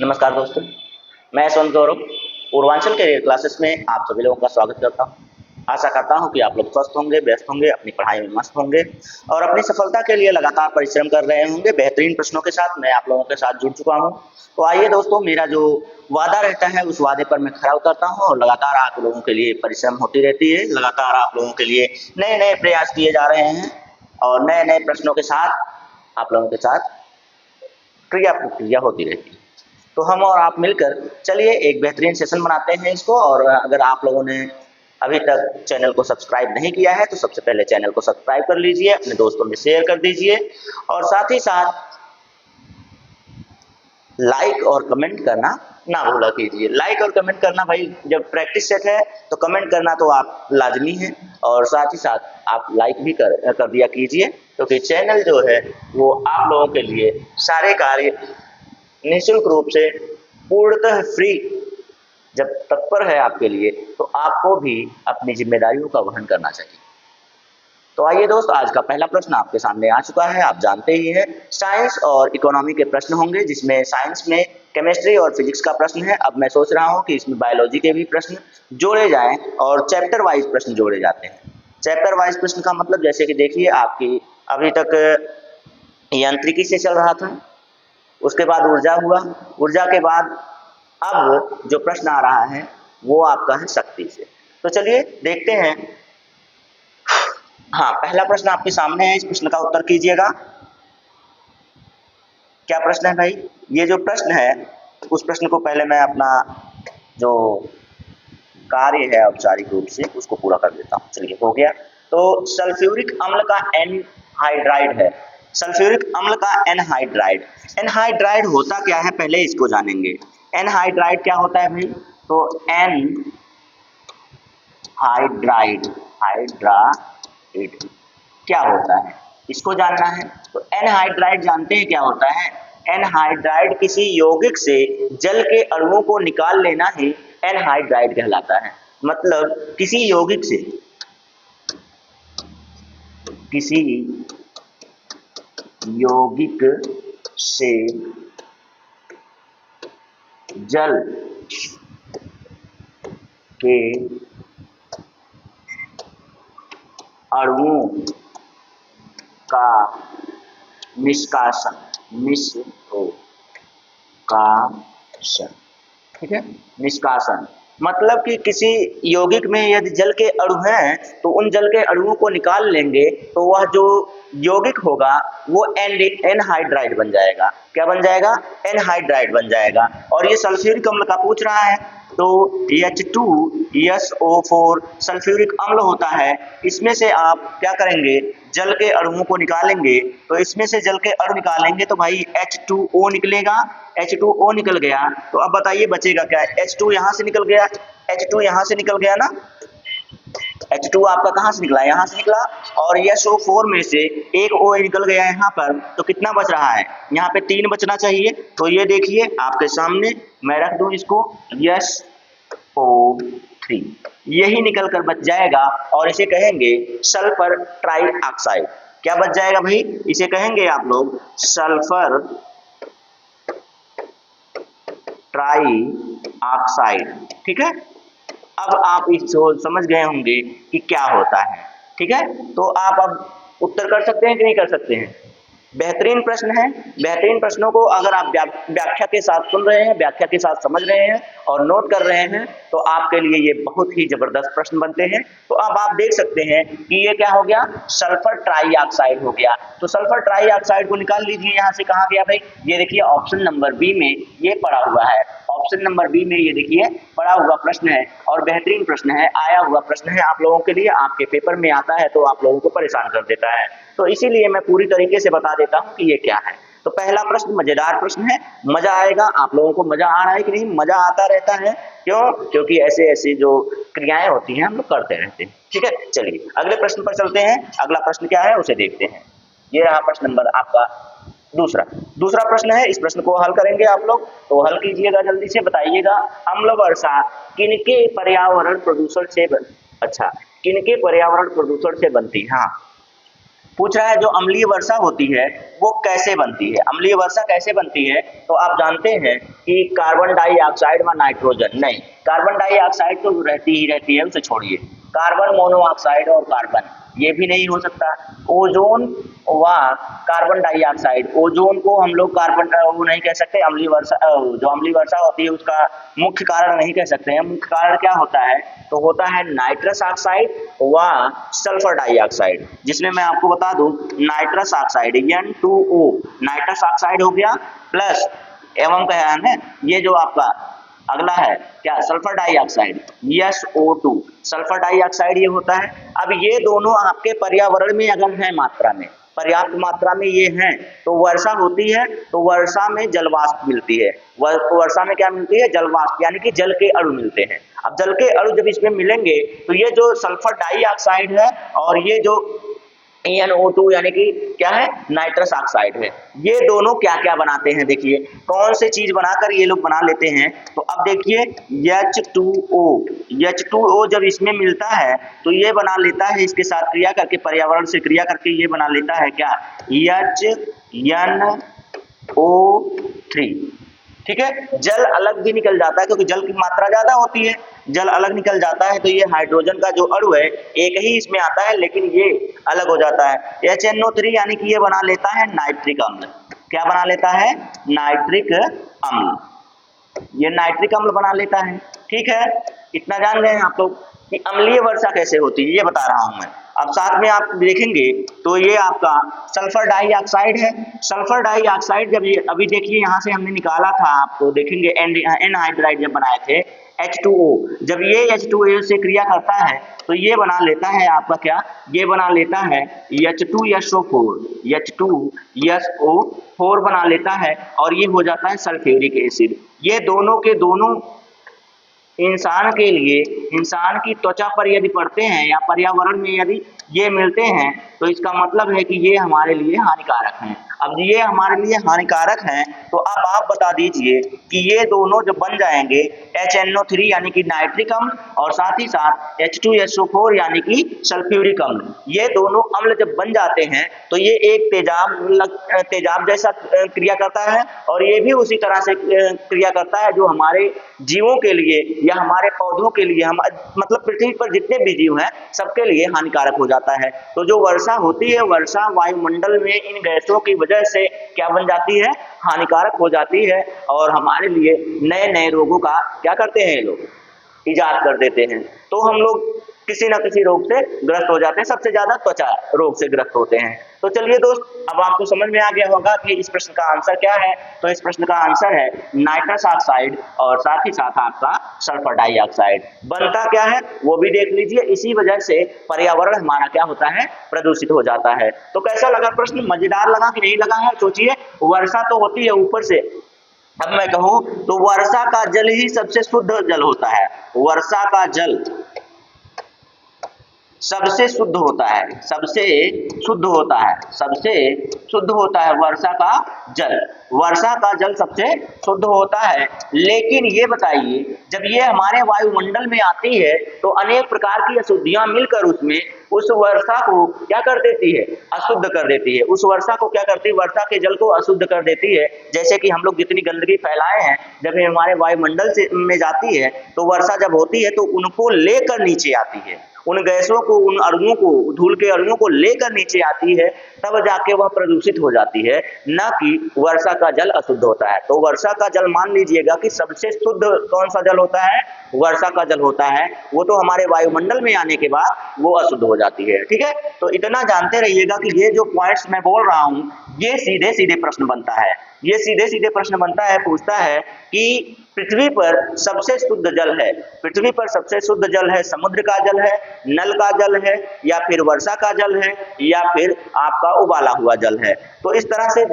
नमस्कार दोस्तों, मैं यशवंत गौरव पूर्वांचल करियर क्लासेस में आप सभी लोगों का स्वागत करता हूं। आशा करता हूं कि आप लोग स्वस्थ होंगे, व्यस्त होंगे, अपनी पढ़ाई में मस्त होंगे और अपनी सफलता के लिए लगातार परिश्रम कर रहे होंगे। बेहतरीन प्रश्नों के साथ मैं आप लोगों के साथ जुड़ चुका हूं। तो आइए दोस्तों, मेरा जो वादा रहता है उस वादे पर मैं खरा उतरता हूं और लगातार आप लोगों के लिए परिश्रम होती रहती है। लगातार आप लोगों के लिए नए-नए प्रयास किए जा रहे हैं और नए-नए प्रश्नों के साथ आप लोगों के साथ क्रिया प्रक्रिया होती रहती है। तो हम और आप मिलकर चलिए एक बेहतरीन सेशन बनाते हैं इसको। और अगर आप लोगों ने अभी तक चैनल को सब्सक्राइब नहीं किया है तो सबसे पहले चैनल को सब्सक्राइब कर लीजिए, अपने दोस्तों में शेयर कर दीजिए और साथ ही साथ लाइक और कमेंट करना ना भूला कीजिए। लाइक और कमेंट करना भाई, जब प्रैक्टिस सेट है तो कमेंट करना तो आप लाजमी है और साथ ही साथ आप लाइक भी कर दिया कीजिए, क्योंकि चैनल जो है वो आप लोगों के लिए सारे कार्य निःशुल्क रूप से पूर्णतः फ्री जब तत्पर है आपके लिए, तो आपको भी अपनी जिम्मेदारियों का वहन करना चाहिए। तो आइए दोस्त, आज का पहला प्रश्न आपके सामने आ चुका है। आप जानते ही हैं, साइंस और इकोनॉमी के प्रश्न होंगे, जिसमें साइंस में केमिस्ट्री और फिजिक्स का प्रश्न है। अब मैं सोच रहा हूं कि इसमें बायोलॉजी के भी प्रश्न जोड़े जाएं और चैप्टर वाइज प्रश्न जोड़े जाते हैं। चैप्टर वाइज प्रश्न का मतलब, जैसे कि देखिए, आपकी अभी तक यांत्रिकी से चल रहा था, उसके बाद ऊर्जा हुआ, ऊर्जा के बाद अब जो प्रश्न आ रहा है वो आपका है शक्ति से। तो चलिए देखते हैं। हाँ, पहला प्रश्न आपके सामने है, इस प्रश्न का उत्तर कीजिएगा। क्या प्रश्न है भाई? ये जो प्रश्न है उस प्रश्न को पहले मैं अपना जो कार्य है औपचारिक रूप से उसको पूरा कर देता हूँ। चलिए, हो गया। तो सल्फ्यूरिक अम्ल का एनहाइड्राइड है। सल्फ्यूरिक अम्ल का एनहाइड्राइड, एनहाइड्राइड होता क्या है पहले इसको जानेंगे। एनहाइड्राइड क्या होता है भाई? तो एन हाइड्राइड, हाइड्राइड क्या होता है इसको जानना है। तो एनहाइड्राइड जानते हैं क्या होता है? एनहाइड्राइड किसी यौगिक से जल के अणुओं को निकाल लेना ही एनहाइड्राइड कहलाता है। मतलब किसी यौगिक से, किसी यौगिक से जल के अणुओं का निष्कासन, ठीक है, निष्कासन मतलब कि किसी यौगिक में यदि जल के अणु हैं तो उन जल के अणुओं को निकाल लेंगे तो वह जो यौगिक होगा वो एनहाइड्राइड बन जाएगा। क्या बन जाएगा? एनहाइड्राइड बन जाएगा। और ये सल्फ्यूरिक अम्ल का पूछ रहा है, तो H2SO4 सल्फ्यूरिक अम्ल होता है। इसमें से आप क्या करेंगे? जल के अणुओं को निकालेंगे। तो इसमें से जल के अणु निकालेंगे तो भाई H2O निकलेगा। H2O निकल गया तो अब बताइए बचेगा क्या? H2 यहाँ से निकल गया, H2 यहाँ से निकल गया ना। H2 आपका कहाँ से निकला? यहाँ से निकला। और SO4 में से एक O निकल गया यहाँ पर, तो कितना बच रहा है? यहाँ पे 3 बचना चाहिए। तो ये देखिए आपके सामने मैं रख दूं इसको, SO3 यही निकल कर बच जाएगा और इसे कहेंगे सल्फर ट्राई ऑक्साइड। क्या बच जाएगा भाई? इसे कहेंगे आप लोग सल्फर ट्राई ऑक्साइड। ठीक है, अब आप इसको समझ गए होंगे कि क्या होता है। ठीक है, तो आप अब उत्तर कर सकते हैं कि नहीं कर सकते हैं? बेहतरीन प्रश्न है। बेहतरीन प्रश्नों को अगर आप व्याख्या के साथ सुन रहे हैं, व्याख्या के साथ समझ रहे हैं और नोट कर रहे हैं तो आपके लिए ये बहुत ही जबरदस्त प्रश्न बनते हैं। तो अब आप देख सकते हैं कि ये क्या हो गया? सल्फर ट्राई ऑक्साइड हो गया। तो सल्फर ट्राई ऑक्साइड को निकाल लीजिए। यहाँ से कहाँ गया भाई? ये देखिए ऑप्शन नंबर बी में ये पड़ा हुआ है। ऑप्शन नंबर बी में ये देखिए पड़ा हुआ प्रश्न है और बेहतरीन प्रश्न है, आया हुआ प्रश्न है आप लोगों के लिए। आपके पेपर में आता है तो आप लोगों को परेशान कर देता है, तो इसीलिए मैं पूरी तरीके से बता देता हूं कि ये क्या है। तो पहला प्रश्न मजेदार प्रश्न है, मजा आएगा। आप लोगों को मजा आ रहा है कि नहीं? मजा आता रहता है। क्यों? क्योंकि ऐसे ऐसी जो क्रियाएं होती हैं हम लोग करते रहते हैं। ठीक है, चलिए अगले प्रश्न पर चलते हैं। अगला प्रश्न क्या है उसे देखते हैं। ये रहा प्रश्न नंबर आपका दूसरा प्रश्न है। इस प्रश्न को हल करेंगे आप लोग, तो हल कीजिएगा, जल्दी से बताइएगा। अम्ल वर्षा किनके पर्यावरण प्रदूषण से किनके पर्यावरण प्रदूषण से बनती है? हाँ, पूछ रहा है जो अम्लीय वर्षा होती है वो कैसे बनती है। अम्लीय वर्षा कैसे बनती है तो आप जानते हैं कि कार्बन डाइऑक्साइड व नाइट्रोजन, नहीं कार्बन डाइऑक्साइड तो रहती ही रहती है, उसे छोड़िए, कार्बन मोनोऑक्साइड और कार्बन ये भी नहीं हो सकता, ओजोन व कार्बन डाइऑक्साइड, ओजोन को हम लोग कार्बन वो नहीं कह सकते, अम्लीय वर्षा जो अम्लीय वर्षा होती है उसका मुख्य कारण नहीं कह सकते हैं। मुख्य कारण क्या होता है तो होता है नाइट्रस ऑक्साइड व सल्फर डाइऑक्साइड, जिसमें मैं आपको बता दूं nitrous oxide N2O nitrous oxide हो गया प्लस एवं क्या है ये जो आपका अगला है क्या sulphur dioxide SO2 sulphur dioxide ये होता है। अब ये दोनों आपके पर्यावरण में अगर है मात्रा में, पर्याप्त मात्रा में ये हैं तो वर्षा होती है, तो वर्षा में जलवाष्प मिलती है, वर्षा में क्या मिलती है जलवाष्प यानी कि जल के अणु मिलते हैं। अब जल के अणु जब इसमें मिलेंगे तो ये जो सल्फर डाइऑक्साइड है और ये जो NO2 यानी कि क्या है नाइट्रस ऑक्साइड है, ये दोनों क्या क्या बनाते हैं देखिए कौन से चीज बनाकर ये लोग बना लेते हैं। तो अब देखिए H2O जब इसमें मिलता है तो ये बना लेता है इसके साथ क्रिया करके, पर्यावरण से क्रिया करके ये बना लेता है क्या HNO3, ठीक है। जल अलग भी निकल जाता है क्योंकि जल की मात्रा ज्यादा होती है, जल अलग निकल जाता है तो ये हाइड्रोजन का जो अणु है एक ही इसमें आता है लेकिन ये अलग हो जाता है। HNO3 यानी कि ये बना लेता है नाइट्रिक अम्ल, क्या बना लेता है नाइट्रिक अम्ल, ये नाइट्रिक अम्ल बना लेता है, ठीक है। इतना जान गए आप लोग कि अम्लीय वर्षा कैसे होती है ये बता रहा हूं मैं। अब साथ में आप देखेंगे तो ये आपका सल्फर डाइऑक्साइड है, सल्फर डाइऑक्साइड जब ये अभी देखिए यहाँ से हमने निकाला था, आपको देखेंगे एनहाइड्राइड जब बनाए थे H2O, जब ये H2O से क्रिया करता है तो ये बना लेता है आपका क्या, ये बना लेता है H2SO4 बना लेता है और ये हो जाता है सल्फ्यूरिक एसिड। ये दोनों के दोनों इंसान के लिए, इंसान की त्वचा पर यदि पड़ते हैं या पर्यावरण में यदि ये मिलते हैं तो इसका मतलब है कि ये हमारे लिए हानिकारक हैं। अब ये हमारे लिए हानिकारक हैं तो अब आप बता दीजिए कि ये दोनों जब बन जाएंगे HNO3 यानी कि नाइट्रिक अम्ल और साथ ही साथ H2SO4 यानी कि सल्फ्यूरिक अम्ल, ये दोनों अम्ल जब बन जाते हैं तो ये एक तेजाब जैसा क्रिया करता है और ये भी उसी तरह से क्रिया करता है जो हमारे जीवों के लिए या हमारे पौधों के लिए, हम मतलब पृथ्वी पर जितने भी जीव हैं सबके लिए हानिकारक हो जाता है। तो जो वर्षा होती है, वर्षा वायुमंडल में इन गैसों की वजह से क्या बन जाती है, हानिकारक हो जाती है और हमारे लिए नए नए रोगों का क्या करते हैं ये लोग इजाद कर देते हैं। तो हम लोग किसी न किसी रोग से ग्रस्त हो जाते हैं, सबसे ज्यादा त्वचा रोग से ग्रस्त होते हैं। तो चलिए दोस्त, अब आपको समझ में आ गया होगा कि इस प्रश्न का आंसर क्या है। तो इस प्रश्न का आंसर है नाइट्रस ऑक्साइड और साथ ही साथ आपका सल्फर डाइऑक्साइड। बनता क्या है वो भी देख लीजिए, इसी वजह से पर्यावरण हमारा क्या होता है, प्रदूषित हो जाता है। तो कैसा लगा प्रश्न, मजेदार लगा कि नहीं लगा है? सोचिए, वर्षा तो होती है ऊपर से, अब मैं कहूं तो वर्षा का जल ही सबसे शुद्ध जल होता है, वर्षा का जल सबसे शुद्ध होता है, सबसे शुद्ध होता है, सबसे शुद्ध होता है वर्षा का जल, वर्षा का जल सबसे शुद्ध होता है। लेकिन ये बताइए, जब ये हमारे वायुमंडल में आती है तो अनेक प्रकार की अशुद्धियां मिलकर उसमें उस वर्षा को क्या कर देती है, अशुद्ध कर देती है। उस वर्षा को क्या करती है, वर्षा के जल को अशुद्ध कर देती है। जैसे कि हम लोग जितनी गंदगी फैलाए हैं, जब ये हमारे वायुमंडल से में जाती है तो वर्षा जब होती है तो उनको लेकर नीचे आती है, उन गैसों को, उन अणुओं को, धूल के अणुओं को लेकर नीचे आती है, तब जाके वह प्रदूषित हो जाती है, न कि वर्षा का जल अशुद्ध होता है। तो वर्षा का जल मान लीजिएगा कि सबसे शुद्ध कौन सा जल होता है, वर्षा का जल होता है। वो तो हमारे वायुमंडल में आने के बाद वो अशुद्ध हो जाती है, ठीक है। तो इतना जानते रहिएगा कि ये जो पॉइंट्स मैं बोल रहा हूं ये सीधे सीधे प्रश्न बनता है, ये सीधे सीधे प्रश्न बनता है, पूछता है कि पृथ्वी पर सबसे शुद्ध जल है, पृथ्वी पर सबसे शुद्ध जल है समुद्र का जल है, नल का जल है, या फिर वर्षा का जल है, या फिर आपका उबाला हुआ जल है। तो इस तरह से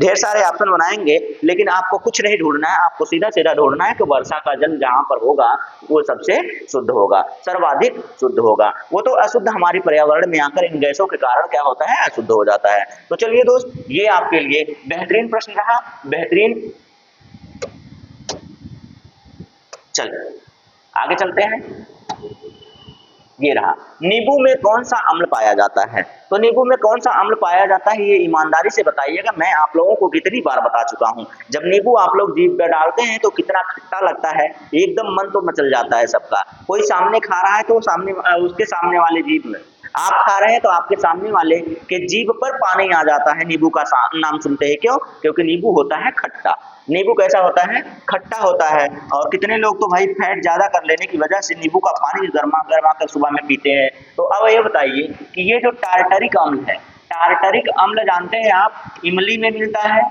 ढेर सारे ऑप्शन बनाएंगे, लेकिन आपको कुछ नहीं ढूंढना है, आपको सीधा सीधा ढूंढना है कि वर्षा का जल जहां पर होगा वो सबसे शुद्ध होगा, सर्वाधिक शुद्ध होगा। वो तो अशुद्ध हमारे पर्यावरण में आकर इन गैसों के कारण क्या होता है, अशुद्ध हो जाता है। तो चलिए दोस्त, ये आपके लिए बेहतरीन प्रश्न रहा, बेहतरीन। चल आगे चलते हैं। ये रहा। नींबू में कौन सा अम्ल पाया जाता है? तो नींबू में कौन सा अम्ल पाया जाता है ये ईमानदारी से बताइएगा। मैं आप लोगों को कितनी बार बता चुका हूँ, जब नींबू आप लोग जीभ पे डालते हैं तो कितना खट्टा लगता है, एकदम मन तो मचल जाता है सबका। कोई सामने खा रहा है तो सामने उसके सामने वाले जीभ में, आप खा रहे हैं तो आपके सामने वाले के जीभ पर पानी आ जाता है नींबू का नाम सुनते ही। क्यों? क्योंकि नींबू होता है खट्टा। नींबू कैसा होता है? खट्टा होता है। और कितने लोग तो भाई फैट ज्यादा कर लेने की वजह से नींबू का पानी गरमा गरमा कर सुबह में पीते हैं। तो अब ये बताइए कि ये जो टार्टरिक अम्ल है, टार्टरिक अम्ल जानते हैं आप, इमली में मिलता है,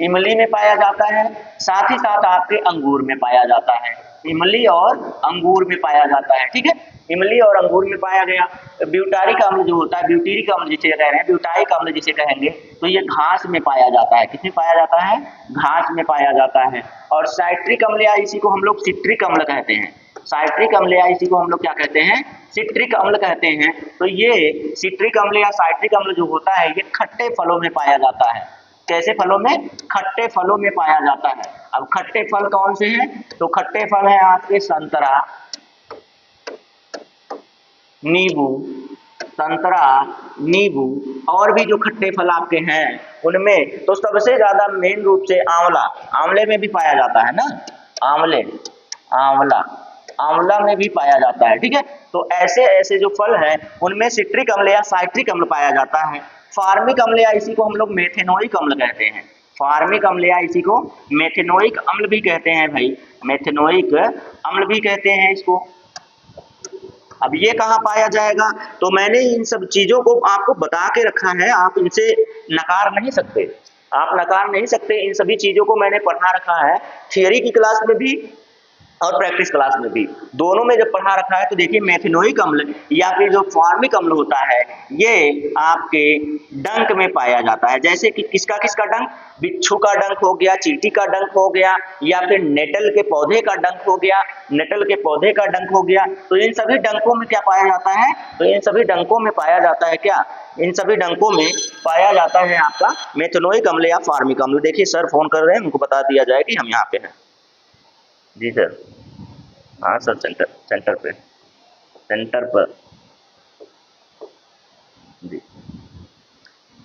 इमली में पाया जाता है, साथ ही साथ आपके अंगूर में पाया जाता है। इमली और अंगूर में पाया जाता है, ठीक है। इमली और अंगूर में पाया गया। ब्यूटारिक अम्ल जो होता है, ब्यूटेरिक अम्ल जिसे कह रहे हैं, ब्यूटाइक अम्ल जिसे कहेंगे, तो ये घास में पाया जाता है। किसमें पाया जाता है? घास में पाया जाता है। और साइट्रिक अम्ल या इसी को हम लोग सिट्रिक अम्ल कहते हैं। साइट्रिक अम्ल या इसी को हम लोग क्या कहते हैं? सिट्रिक अम्ल कहते हैं। तो ये सिट्रिक अम्ल या साइट्रिक अम्ल जो होता है ये खट्टे फलों में पाया जाता है। कैसे फलों में? खट्टे फलों में पाया जाता है। अब खट्टे फल कौन से हैं? तो खट्टे फल हैं आपके संतरा, नींबू, संतरा, नींबू, और भी जो खट्टे फल आपके हैं उनमें तो सबसे ज्यादा मेन रूप से आंवला, आंवले में भी पाया जाता है ना, आंवले, आंवला, आंवला में भी पाया जाता है, ठीक है। तो ऐसे ऐसे जो फल हैं उनमें सिट्रिक अम्ल या साइट्रिक अम्ल पाया जाता है। फार्मिक अम्ल या इसी को हम लोग मेथेनोइक अम्ल कहते हैं। फार्मिक अम्ल या इसी को मेथेनोइक अम्ल भी कहते हैं भाई, मेथेनोइक अम्ल भी कहते हैं इसको। अब ये कहाँ पाया जाएगा? तो मैंने इन सब चीजों को आपको बता के रखा है, आप इनसे नकार नहीं सकते, आप नकार नहीं सकते। इन सभी चीजों को मैंने पढ़ा रखा है, थियरी की क्लास में भी और प्रैक्टिस क्लास में भी, दोनों में जब पढ़ा रखा है। तो देखिए मेथेनोइक अम्ल या फिर जो फार्मिक अम्ल होता है ये आपके डंक में पाया जाता है। जैसे कि किसका किसका डंक? बिच्छू का डंक हो गया, चींटी का डंक हो गया, या फिर नेटल के पौधे का डंक हो गया, नेटल के पौधे का डंक हो गया। तो इन सभी डंकों में क्या पाया जाता है? तो इन सभी डंकों में पाया जाता है क्या? इन सभी डंकों में पाया जाता है आपका मेथेनोइक अम्ल या फार्मिक अम्ल। देखिए सर फोन कर रहे हैं, उनको बता दिया जाए कि हम यहाँ पे हैं। जी सर, हाँ सर, सेंटर पे, सेंटर पर जी।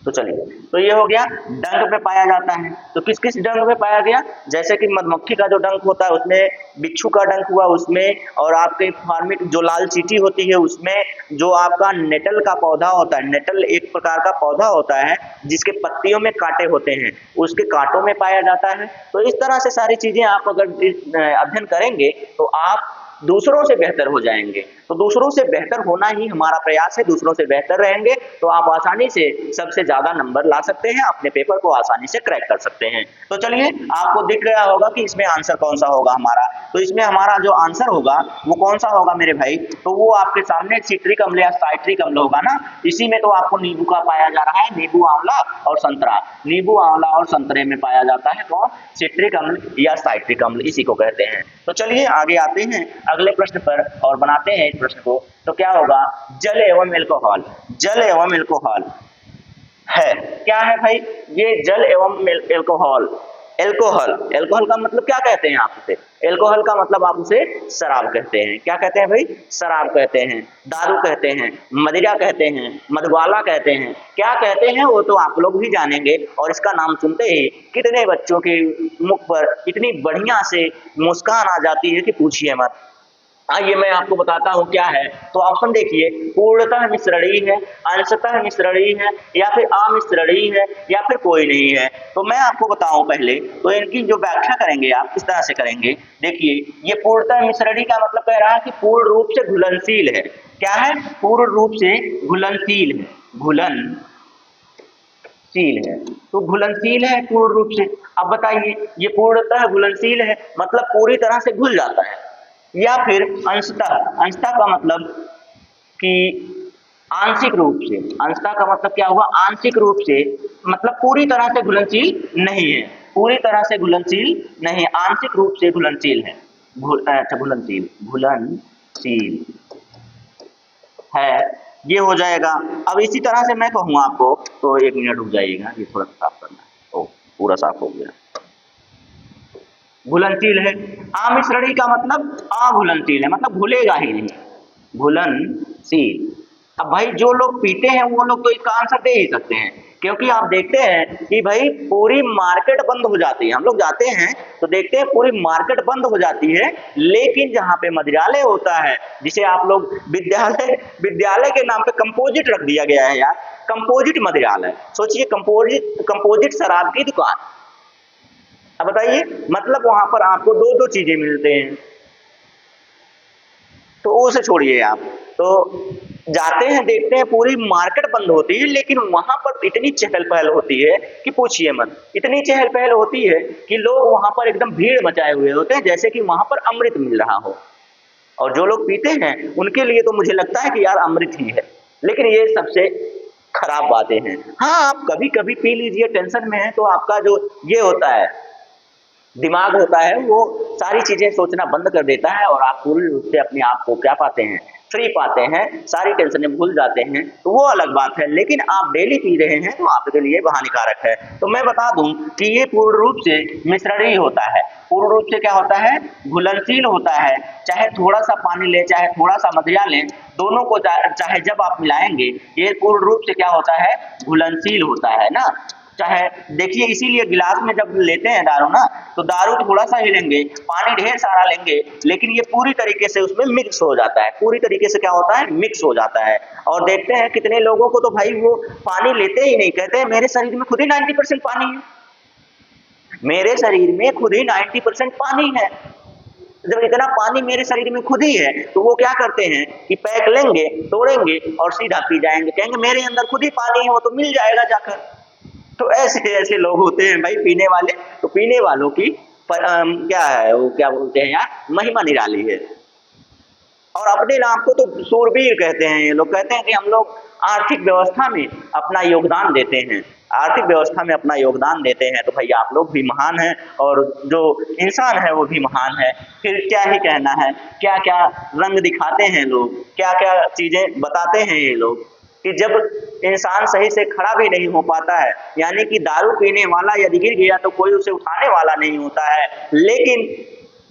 तो चलिए, तो ये हो गया डंक पे पाया जाता है। तो किस किस डंक में पाया गया? जैसे कि मधुमक्खी का जो डंक होता है उसमें, बिच्छू का डंक हुआ उसमें, और आपके फार्मिक जो लाल चींटी होती है उसमें, जो आपका नेटल का पौधा होता है, नेटल एक प्रकार का पौधा होता है जिसके पत्तियों में कांटे होते हैं, उसके कांटों में पाया जाता है। तो इस तरह से सारी चीजें आप अगर अध्ययन करेंगे तो आप दूसरों से बेहतर हो जाएंगे। तो दूसरों से बेहतर होना ही हमारा प्रयास है। दूसरों से बेहतर रहेंगे तो आप आसानी से सबसे ज्यादा नंबर ला सकते हैं, अपने पेपर को आसानी से क्रैक कर सकते हैं। तो चलिए, आपको दिख गया होगा कि इसमें आंसर कौन सा होगा हमारा। तो इसमें हमारा जो आंसर होगा वो कौन सा होगा मेरे भाई? तो वो आपके सामने सिट्रिक अम्ल या साइट्रिक अम्ल होगा ना। इसी में तो आपको नींबू का पाया जा रहा है, नींबू, आंवला और संतरा, नींबू, आंवला और संतरे में पाया जाता है कौन? सिट्रिक अम्ल या साइट्रिक अम्ल, इसी को कहते हैं। तो चलिए आगे आते हैं अगले प्रश्न पर और बनाते हैं इस प्रश्न को। तो क्या होगा? जल एवं एल्कोहल, जल एवं एल्कोहल है, क्या है भाई? ये जल एवं एल्कोहल, एल्कोहल, एल्कोहल का मतलब क्या कहते हैं आप उसे? एल्कोहल का मतलब आप उसे शराब कहते हैं। क्या कहते हैं भाई? शराब कहते हैं, दारू कहते हैं, मदिरा कहते हैं, मधुबाला कहते हैं। क्या कहते हैं वो तो आप लोग भी जानेंगे। और इसका नाम सुनते ही कितने बच्चों के मुख पर इतनी बढ़िया से मुस्कान आ जाती है कि पूछिए मत। आइए मैं आपको बताता हूँ क्या है। तो ऑप्शन देखिए, पूर्णतः मिश्रणीय है, अंशतः मिश्रणीय है, या फिर अमिश्रणीय है, या फिर कोई नहीं है। तो मैं आपको बताऊं पहले, तो इनकी जो व्याख्या करेंगे आप किस तरह से करेंगे। देखिए, ये पूर्णतः मिश्रणीय का मतलब कह रहा है कि पूर्ण रूप से घुलनशील है। क्या है? पूर्ण रूप से घुलनशील है, घुलनशील है। तो घुलनशील है पूर्ण रूप से। अब बताइए, ये पूर्णतः घुलनशील है मतलब पूरी तरह से घुल जाता है, या फिर अंशतः, अंशतः का मतलब कि आंशिक रूप से, अंशतः का मतलब क्या हुआ? आंशिक रूप से, मतलब पूरी तरह से घुलनशील नहीं है, पूरी तरह से घुलनशील नहीं, आंशिक रूप से घुलनशील है। अच्छा, घुलनशील, घुलनशील है, ये हो जाएगा। अब इसी तरह से मैं कहूँ आपको, तो एक मिनट रुक जाइएगा, ये थोड़ा साफ करना है। ओ, पूरा साफ हो गया। घुलनशील है। अमिश्रणीय का मतलब अघुलनशील है, मतलब घुलेगा ही नहीं, घुलनशील। अब भाई जो लोग पीते हैं वो लोग तो इसका आंसर दे ही सकते हैं, क्योंकि आप देखते हैं कि भाई पूरी मार्केट बंद हो जाती है, हम लोग जाते हैं तो देखते हैं पूरी मार्केट बंद हो जाती है, लेकिन जहाँ पे मदिरालय होता है, जिसे आप लोग विद्यालय विद्यालय के नाम पे कंपोजिट रख दिया गया है यार, कंपोजिट मदिरालय, सोचिए कंपोजिट शराब की दुकान। अब बताइए, मतलब वहां पर आपको दो दो चीजें मिलते हैं, तो उसे छोड़िए आप, तो जाते हैं देखते हैं पूरी मार्केट बंद होती है, लेकिन वहां पर इतनी चहल पहल होती है कि पूछिए मत, इतनी चहल पहल होती है कि लोग वहां पर एकदम भीड़ मचाए हुए होते हैं, जैसे कि वहां पर अमृत मिल रहा हो। और जो लोग पीते हैं उनके लिए तो मुझे लगता है कि यार अमृत ही है, लेकिन ये सबसे खराब बातें हैं। हाँ, आप कभी कभी पी लीजिए, टेंशन में है तो आपका जो ये होता है दिमाग होता है वो सारी चीजें सोचना बंद कर देता है, और आप पूरी रूप से अपने आप को क्या पाते हैं, फ्री पाते हैं, सारी टेंशनें भूल जाते हैं, तो वो अलग बात है। लेकिन आप डेली पी रहे हैं तो आपके लिए हानिकारक है। तो मैं बता दूं कि ये पूर्ण रूप से मिश्रण ही होता है, पूर्ण रूप से क्या होता है, घुलनशील होता है। चाहे थोड़ा सा पानी लें चाहे थोड़ा सा मदिरा लें, दोनों को चाहे जब आप मिलाएंगे ये पूर्ण रूप से क्या होता है, घुलनशील होता है ना। चाहे देखिए, इसीलिए गिलास में जब लेते हैं दारू ना, तो दारू थोड़ा सा ही लेंगे, पानी ढेर सारा लेंगे, लेकिन ये पूरी तरीके से उसमें मिक्स हो जाता है, पूरी तरीके से क्या होता है, मिक्स हो जाता है। और देखते हैं कितने लोगों को तो भाई वो पानी लेते ही नहीं, कहते हैं मेरे शरीर में खुद ही 90% पानी है, मेरे शरीर में खुद ही 90% पानी है। जब इतना पानी मेरे शरीर में खुद ही है, तो वो क्या करते हैं कि पैक लेंगे, तोड़ेंगे और सीधा पी जाएंगे, कहेंगे मेरे अंदर खुद ही पानी है, वो तो मिल जाएगा जाकर। तो ऐसे ऐसे लोग होते हैं भाई पीने वाले, तो पीने वालों की क्या है वो, क्या बोलते हैं यार, महिमा निराली है। और अपने नाम को तो सूरवीर कहते हैं, ये लोग कहते हैं कि हम लोग आर्थिक व्यवस्था में अपना योगदान देते हैं, आर्थिक व्यवस्था में अपना योगदान देते हैं, तो भाई आप लोग भी महान हैं, और जो इंसान है वो भी महान है। फिर क्या ही कहना है, क्या क्या रंग दिखाते हैं लोग, क्या क्या चीजें बताते हैं ये लोग, कि जब इंसान सही से खड़ा भी नहीं हो पाता है, यानी कि दारू पीने वाला यदि गिर गया तो कोई उसे उठाने वाला नहीं होता है, लेकिन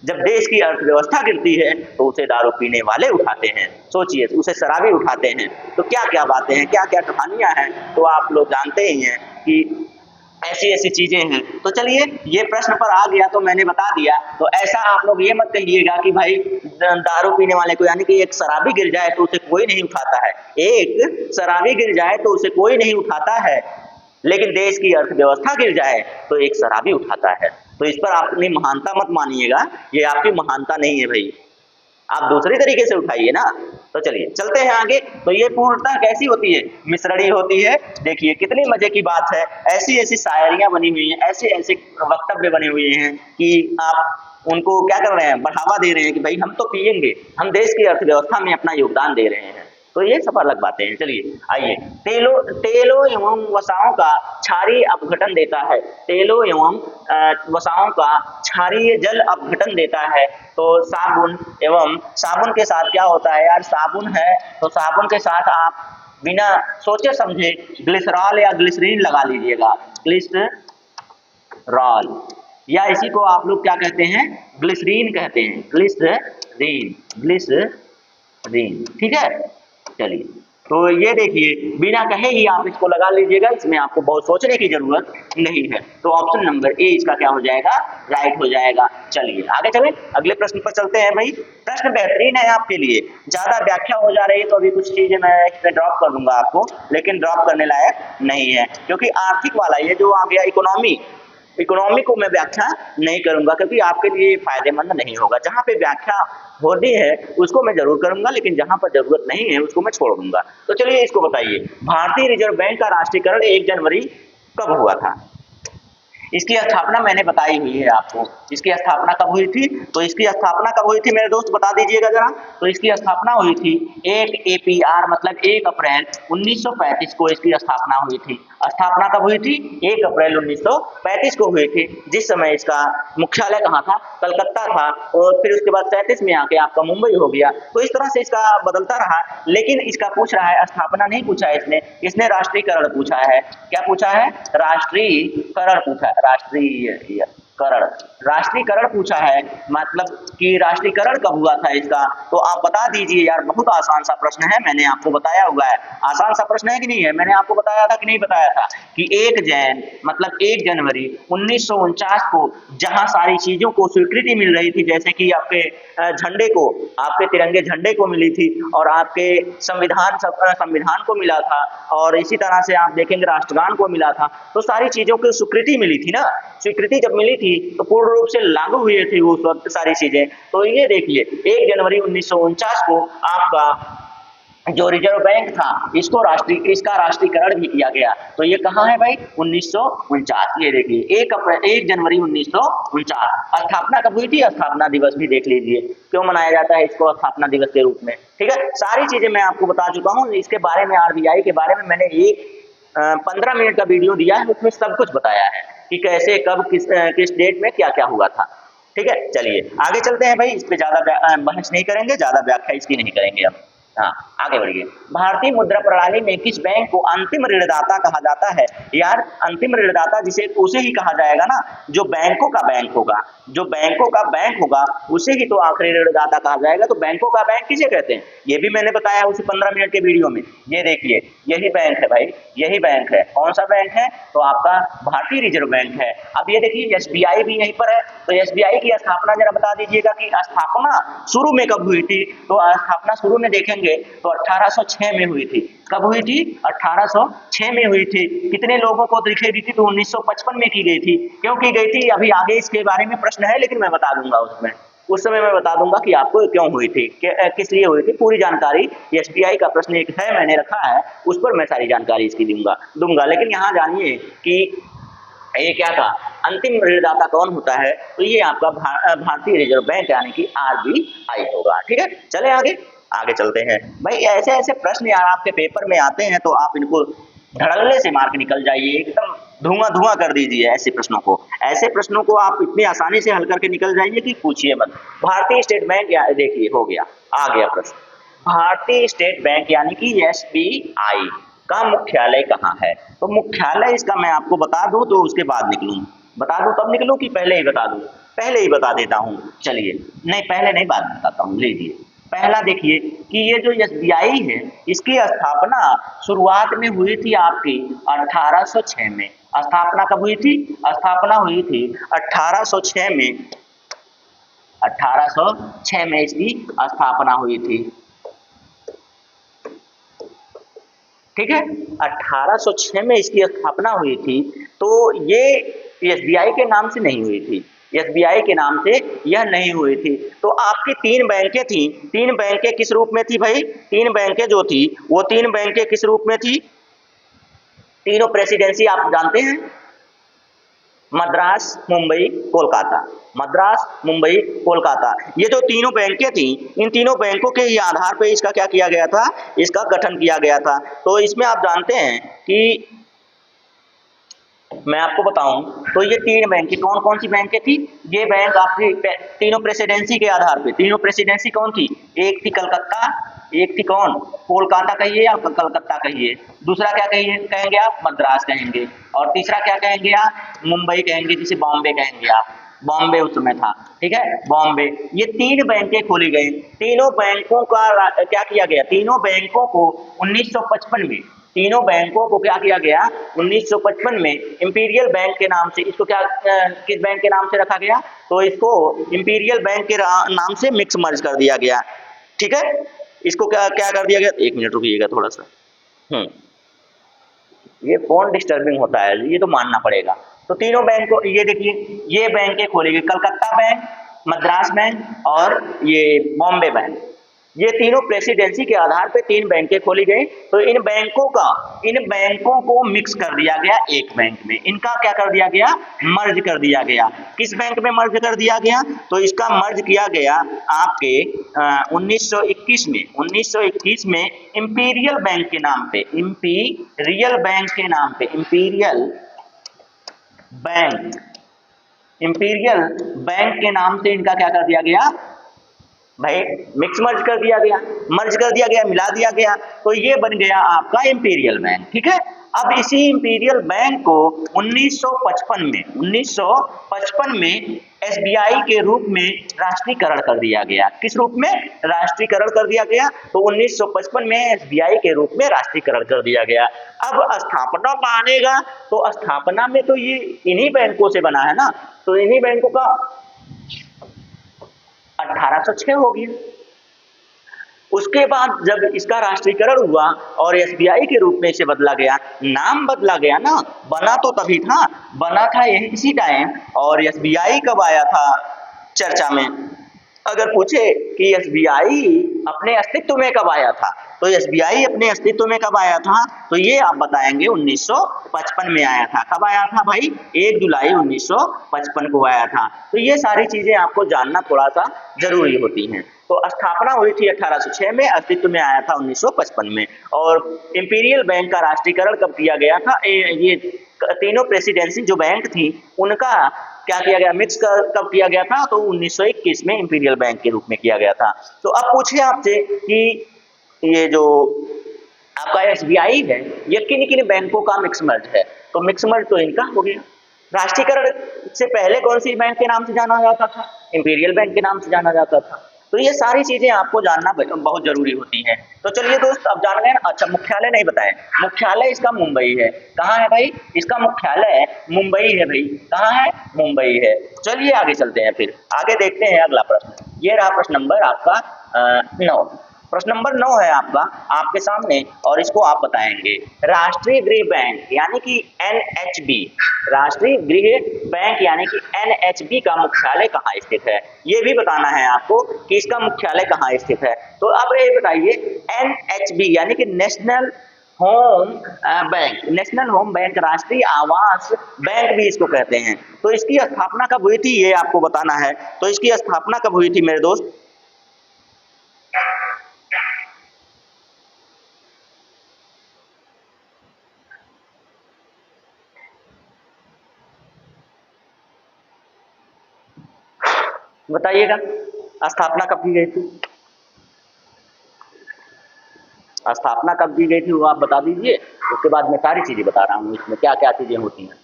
जब देश की अर्थव्यवस्था गिरती है तो उसे दारू पीने वाले उठाते हैं, सोचिए, उसे शराबी उठाते हैं। तो क्या क्या बातें हैं, क्या क्या कहानियां हैं, तो आप लोग जानते ही हैं कि ऐसी ऐसी चीजें हैं। तो चलिए, ये प्रश्न पर आ गया तो मैंने बता दिया। तो ऐसा आप लोग ये मत कहिएगा कि भाई दारू पीने वाले को, यानी कि एक शराबी गिर जाए तो उसे कोई नहीं उठाता है, एक शराबी गिर जाए तो उसे कोई नहीं उठाता है, लेकिन देश की अर्थव्यवस्था गिर जाए तो एक शराबी उठाता है। तो इस पर अपनी महानता मत मानिएगा, ये आपकी महानता नहीं है भाई, आप दूसरे तरीके से उठाइए ना। तो चलिए चलते हैं आगे। तो ये पूर्णतः कैसी होती है, मिश्रणी होती है। देखिए कितनी मजे की बात है, ऐसी ऐसी शायरियां बनी हुई हैं, ऐसे ऐसे वक्तव्य बने हुए हैं कि आप उनको क्या कर रहे हैं, बढ़ावा दे रहे हैं कि भाई हम तो पिएंगे, हम देश की अर्थव्यवस्था में अपना योगदान दे रहे हैं। तो ये सब अलग बातें हैं। चलिए आइए, तेलों एवं वसाओं का क्षारीय अपघटन देता है, तेलों एवं वसाओं का क्षारीय जल अपघटन देता है। तो साबुन एवं, साबुन के साथ क्या होता है यार, साबुन है तो साबुन के साथ आप बिना सोचे समझे ग्लिसरॉल या ग्लिसरीन लगा लीजिएगा, ग्लिसरॉल, या इसी को आप लोग क्या कहते हैं, ग्लिसरीन कहते हैं, ग्लिसरीन, ग्लिसरीन, ठीक है। चलिए, तो ये देखिए बिना कहे ही आप इसको लगा लीजिएगा, इसमें आपको बहुत सोचने की जरूरत नहीं है। तो ऑप्शन नंबर ए इसका क्या हो जाएगा, राइट हो जाएगा। चलिए आगे चलें, अगले प्रश्न पर चलते हैं। भाई प्रश्न बेहतरीन है आपके लिए, ज्यादा व्याख्या हो जा रही है तो अभी कुछ चीजें मैं इसमें ड्रॉप कर दूंगा आपको, लेकिन ड्रॉप करने लायक नहीं है, क्योंकि आर्थिक वाला ये जो आ गया इकोनॉमी को मैं व्याख्या नहीं करूंगा, क्योंकि आपके लिए फायदेमंद नहीं होगा। जहां पे व्याख्या होती है उसको मैं जरूर करूंगा, लेकिन जहां पर जरूरत नहीं है उसको मैं छोड़ दूंगा। तो चलिए इसको बताइए, भारतीय रिजर्व बैंक का राष्ट्रीयकरण 1 जनवरी कब हुआ था? इसकी स्थापना मैंने बताई हुई है आपको, इसकी स्थापना कब हुई थी? तो इसकी स्थापना कब हुई थी मेरे दोस्त, बता दीजिएगा जरा। तो इसकी स्थापना हुई थी 1 APR मतलब 1 अप्रैल 1935 को इसकी स्थापना हुई थी। स्थापना कब हुई थी? 1 अप्रैल 1935 को हुई थी, जिस समय इसका मुख्यालय कहाँ था? कलकत्ता था, और फिर उसके बाद 37 में आके आपका मुंबई हो गया। तो इस तरह से इसका बदलता रहा, लेकिन इसका पूछ रहा है, स्थापना नहीं पूछा है इसने राष्ट्रीयकरण पूछा है। क्या पूछा है? राष्ट्रीयकरण पूछा है, राष्ट्रीय करण, राष्ट्रीयकरण पूछा है, मतलब कि राष्ट्रीयकरण कब हुआ था इसका, तो आप बता दीजिए यार। बहुत आसान सा प्रश्न है, मैंने आपको बताया हुआ है। आसान सा प्रश्न है कि नहीं है, मैंने आपको बताया था कि नहीं बताया था कि 1 जनवरी 1949 को जहां सारी चीजों को स्वीकृति मिल रही थी, जैसे कि आपके झंडे को, आपके तिरंगे झंडे को मिली थी, और आपके संविधान को मिला था, और इसी तरह से आप देखेंगे राष्ट्रगान को मिला था। तो सारी चीजों की स्वीकृति मिली थी ना, स्वीकृति जब मिली थी तो पूर्ण रूप से लागू हुए थे उस वक्त सारी चीजें। तो ये देखिए 1 जनवरी 1949 को आपका जो रिजर्व बैंक था इसका राष्ट्रीयकरण भी किया गया। तो ये कहाँ है भाई, 1949। ये देखिए 1 जनवरी 1949। स्थापना कब हुई थी, स्थापना दिवस भी देख लीजिए, क्यों मनाया जाता है इसको स्थापना दिवस के रूप में। ठीक है, सारी चीजें मैं आपको बता चुका हूँ। इसके बारे में, आरबीआई के बारे में मैंने 15 मिनट का वीडियो दिया है, उसमें सब कुछ बताया है कि कैसे कब किस डेट में क्या क्या हुआ था। ठीक है, चलिए आगे चलते हैं भाई, इस पे ज्यादा बहस नहीं करेंगे, ज्यादा व्याख्या इसकी नहीं करेंगे अब। हाँ, आगे बढ़िए। भारतीय मुद्रा प्रणाली में किस बैंक को अंतिम ऋणदाता कहा जाता है? यार अंतिम ऋणदाता जिसे उसे ही कहा जाएगा ना जो बैंकों का बैंक होगा, जो बैंकों का बैंक होगा उसे ही तो आखिरी ऋणदाता कहा जाएगा। तो बैंकों का बैंक किसे कहते हैं, ये भी मैंने बताया उसी 15 मिनट के वीडियो में। ये देखिए यही बैंक है भाई, यही बैंक है। कौन सा बैंक है, तो आपका भारतीय रिजर्व बैंक है। अब ये देखिए एसबीआई भी यहीं पर है, तो एसबीआई की स्थापना जरा बता दीजिएगा कि स्थापना शुरू में कब हुई थी। तो स्थापना शुरू में देखेंगे तो 1806 में हुई थी। कब हुई थी, 1806 में हुई थी। कितने लोगों को दिखाई दी थी, तो 1955 में की गई थी। क्यों की गई थी, अभी आगे इसके बारे में प्रश्न है, लेकिन मैं बता दूंगा उसमें, उस समय मैं बता दूंगा कि आपको क्यों हुई थी, किस लिए हुई थी। पूरी जानकारी एसबीआई का प्रश्न एक है, मैंने रखा है, उस पर मैं सारी जानकारी इसकी दूंगा। लेकिन यहाँ जानिए कि ये क्या था, अंतिम ऋणदाता कौन होता है, तो ये आपका भारतीय रिजर्व बैंक यानी कि आरबीआई होगा। ठीक है, चले आगे चलते हैं भाई। ऐसे ऐसे प्रश्न यार आपके पेपर में आते हैं, तो आप इनको धड़ल्ले से मार्क निकल जाइए, एकदम धुआं कर दीजिए ऐसे प्रश्नों को आप इतनी आसानी से हल करके निकल जाइए कि पूछिए मत। भारतीय स्टेट बैंक, देखिए हो गया, आ गया प्रश्न। भारतीय स्टेट बैंक यानी कि एसबीआई का मुख्यालय कहाँ है? तो मुख्यालय इसका मैं आपको बता दूं तो उसके बाद निकलूं, बता दूं तब निकलूं कि पहले ही बता दूं? पहले ही बता देता हूं, चलिए। नहीं पहले नहीं, बाद में बताता हूं, लीजिए। पहला देखिए कि ये जो एसबीआई है इसकी स्थापना शुरुआत में हुई थी आपकी 1806 में। स्थापना कब हुई थी, स्थापना हुई थी 1806 में। 1806 में इसकी स्थापना हुई थी। ठीक है, 1806 में इसकी स्थापना हुई थी। तो ये एसबीआई के नाम से नहीं हुई थी, एसबीआई के नाम से यह नहीं हुई थी। तो आपकी 3 बैंकें थी, 3 बैंकें किस रूप में थी भाई, 3 बैंकें जो थी वो 3 बैंकें किस रूप में थी? तीनों प्रेसिडेंसी आप जानते हैं, मद्रास, मुंबई, कोलकाता। मद्रास, मुंबई, कोलकाता, ये जो तीनों बैंकें थी, इन तीनों बैंकों के ही आधार पर इसका क्या किया गया था, इसका गठन किया गया था। तो इसमें आप जानते हैं कि मैं आपको बताऊं तो ये 3 बैंकें कौन कौन सी बैंकें थी? ये बैंक आपकी तीनों प्रेसिडेंसी के आधार पे, तीनों प्रेसिडेंसी कौन थी? एक थी कलकत्ता, एक थी कौन, कोलकाता कहिए या कलकत्ता कहिए, दूसरा क्या कहेंगे आप, मद्रास कहेंगे, और तीसरा क्या कहेंगे आप, मुंबई कहेंगे, जिसे बॉम्बे कहेंगे आप, बॉम्बे उस समय था। ठीक है, बॉम्बे। ये 3 बैंकें खोली गई। तीनों बैंकों का क्या किया गया, तीनों बैंकों को 1955 में, तीनों बैंकों को क्या किया गया, 1955 में इंपीरियल बैंक के नाम से, इसको क्या किस बैंक के नाम से रखा गया, तो इसको इंपीरियल बैंक के नाम से मिक्स मर्ज कर दिया गया। ठीक है, इसको क्या क्या कर दिया गया, 1 मिनट रुकिएगा थोड़ा सा, ये फोन डिस्टर्बिंग होता है, ये तो मानना पड़ेगा। तो तीनों बैंकों, ये देखिए ये बैंकें खोली गई, कलकत्ता बैंक, मद्रास बैंक और ये बॉम्बे बैंक। ये तीनों प्रेसिडेंसी के आधार पे 3 बैंकें खोली गई। तो इन बैंकों को मिक्स कर दिया गया एक बैंक में, इनका क्या कर दिया गया, मर्ज कर दिया गया। किस बैंक में मर्ज कर दिया गया, तो इसका मर्ज किया गया आपके 1921 में इंपीरियल बैंक के नाम पे, इंपीरियल बैंक के नाम पे, इंपीरियल बैंक के नाम से इनका क्या कर दिया गया, भाई मिक्स मर्ज कर दिया गया, मर्ज कर दिया गया, मिला दिया गया, तो ये बन गया आपका इंपीरियल बैंक। ठीक है, अब इसी इंपीरियल बैंक को 1955 में एसबीआई के रूप में राष्ट्रीयकरण कर दिया गया। किस रूप में? राष्ट्रीयकरण कर दिया गया। तो 1955 में एसबीआई के रूप में राष्ट्रीयकरण कर दिया गया। अब स्थापना मानेगा तो स्थापना में तो ये इन्हीं बैंकों से बना है ना, तो इन्हीं बैंकों का 1806 हो गया। उसके बाद जब इसका राष्ट्रीयकरण हुआ और एसबीआई के रूप में इसे बदला गया, नाम बदला गया ना, बना तो तभी था, बना था यही इसी टाइम। और एसबीआई कब आया था चर्चा में? अगर पूछे कि एसबीआई अपने अस्तित्व में कब आया था, तो एसबीआई अपने अस्तित्व में कब आया था, तो ये आप बताएंगे 1955 में आया था। कब आया था भाई? 1 जुलाई 1955 को आया था। तो ये सारी चीजें आपको जानना थोड़ा सा जरूरी होती हैं। तो स्थापना हुई थी 1806 में, अस्तित्व में आया था 1955 में। और इंपीरियल बैंक का राष्ट्रीयकरण कब किया गया था? ये तीनों प्रेसिडेंसी जो बैंक थी उनका क्या किया गया, मिक्स कब किया गया था? तो 1921 में इंपीरियल बैंक के रूप में किया गया था। तो अब पूछे आपसे कि ये जो आपका एसबीआई है ये किन किन बैंकों का मिक्स मर्ज है, तो मिक्स मर्ज तो इनका हो गया। राष्ट्रीयकरण से पहले कौन सी बैंक के नाम से जाना जाता था? इंपीरियल बैंक के नाम से जाना जाता था। तो ये सारी चीजें आपको जानना बहुत जरूरी होती हैं। तो चलिए दोस्त, अब जान गए। अच्छा, मुख्यालय नहीं बताएं। मुख्यालय इसका मुंबई है। कहाँ है भाई? इसका मुख्यालय मुंबई है भाई। कहाँ है? मुंबई है। चलिए आगे चलते हैं, फिर आगे देखते हैं अगला प्रश्न। ये रहा प्रश्न नंबर आपका 9। प्रश्न नंबर 9 है आपका आपके सामने, और इसको आप बताएंगे। राष्ट्रीय गृह बैंक यानी कि एनएचबी, राष्ट्रीय गृह बैंक यानी कि एनएचबी का मुख्यालय कहाँ स्थित है, ये भी बताना है आपको कि इसका मुख्यालय कहाँ स्थित है। तो अब ये बताइए, एनएचबी यानी कि national home bank, national home bank, राष्ट्रीय आवास बैंक भी इसको कहते हैं। तो इसकी स्थापना कब हुई थी ये आपको बताना है। तो इसकी स्थापना कब हुई थी मेरे दोस्त? बताइएगा, स्थापना कब की गई थी? स्थापना कब की गई थी वो आप बता दीजिए। उसके बाद मैं सारी चीजें बता रहा हूँ इसमें क्या क्या चीजें होती हैं।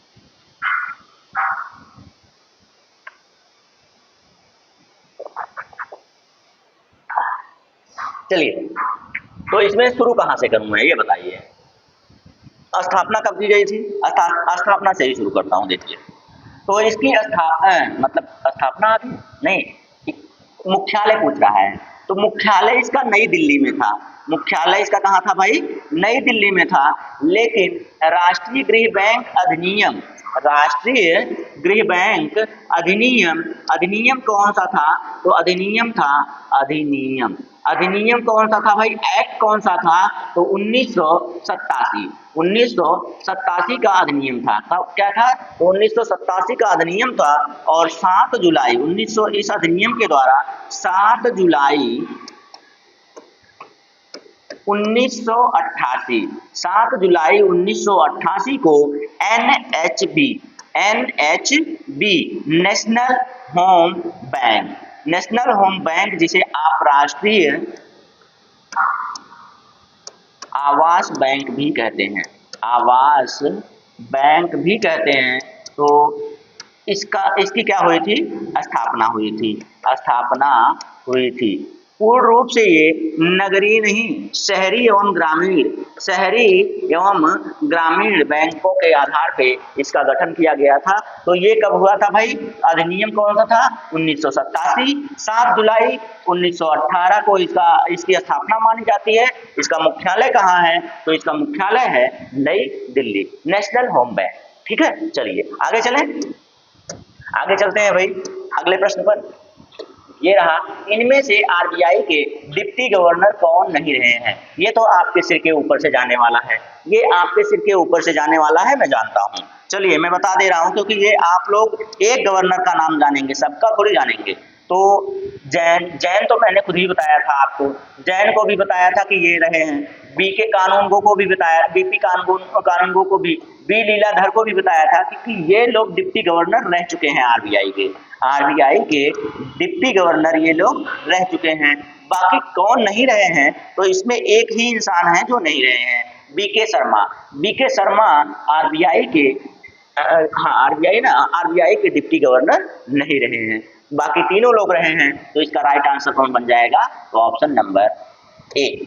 चलिए, तो इसमें शुरू कहाँ से करूँ मैं, ये बताइए। स्थापना कब की गई थी? स्थापना से ही शुरू करता हूँ। देखिए, तो इसकी स्थापना अभी नहीं, मुख्यालय पूछ रहा है। तो मुख्यालय इसका नई दिल्ली में था। मुख्यालय इसका कहाँ था भाई? नई दिल्ली में था। लेकिन राष्ट्रीय गृह बैंक अधिनियम, राष्ट्रीय गृह बैंक अधिनियम, अधिनियम कौन सा था? तो अधिनियम था, अधिनियम, अधिनियम कौन सा था भाई? एक्ट कौन सा था? तो 1987, 1987 का अधिनियम था। क्या था? तो 1987 का अधिनियम था। और 7 जुलाई 1900, इस अधिनियम के द्वारा 7 जुलाई 1988, 7 जुलाई 1988 को NHB, NHB national home bank, national home bank जिसे आप राष्ट्रीय आवास बैंक भी कहते हैं, आवास बैंक भी कहते हैं। तो इसकी क्या हुई थी? स्थापना हुई थी, स्थापना हुई थी। पूर्ण रूप से ये नगरीय नहीं, शहरी एवं ग्रामीण, शहरी एवं ग्रामीण बैंकों के आधार पे इसका गठन किया गया था। तो ये कब हुआ था भाई? अधिनियम कौन सा था? 1987, 7 जुलाई 1918 को इसकी स्थापना मानी जाती है। इसका मुख्यालय कहाँ है? तो इसका मुख्यालय है नई दिल्ली, नेशनल होम बैंक। ठीक है, चलिए आगे चलें, आगे चलते हैं भाई अगले प्रश्न पर। ये रहा, इनमें से आरबीआई के डिप्टी गवर्नर कौन नहीं रहे हैं? ये तो आपके सिर के ऊपर से जाने वाला है, ये आपके सिर के ऊपर से जाने वाला है, मैं जानता हूँ। चलिए मैं बता दे रहा हूँ, क्योंकि ये आप लोग एक गवर्नर का नाम जानेंगे, सबका थोड़ी जानेंगे। तो जैन तो मैंने खुद ही बताया था आपको, जैन को भी बताया था कि ये रहे हैं, बी के कानूनगो को भी बताया, बीपी कानूनगो को भी, बी लीलाधर को भी बताया था कि ये लोग डिप्टी गवर्नर रह चुके हैं आरबीआई के डिप्टी गवर्नर ये लोग रह चुके हैं। बाकी कौन नहीं रहे हैं, तो इसमें एक ही इंसान है जो नहीं रहे हैं, बीके शर्मा आरबीआई के हाँ आरबीआई के डिप्टी गवर्नर नहीं रहे हैं, बाकी तीनों लोग रहे हैं। तो इसका राइट आंसर कौन बन जाएगा, तो ऑप्शन नंबर ए।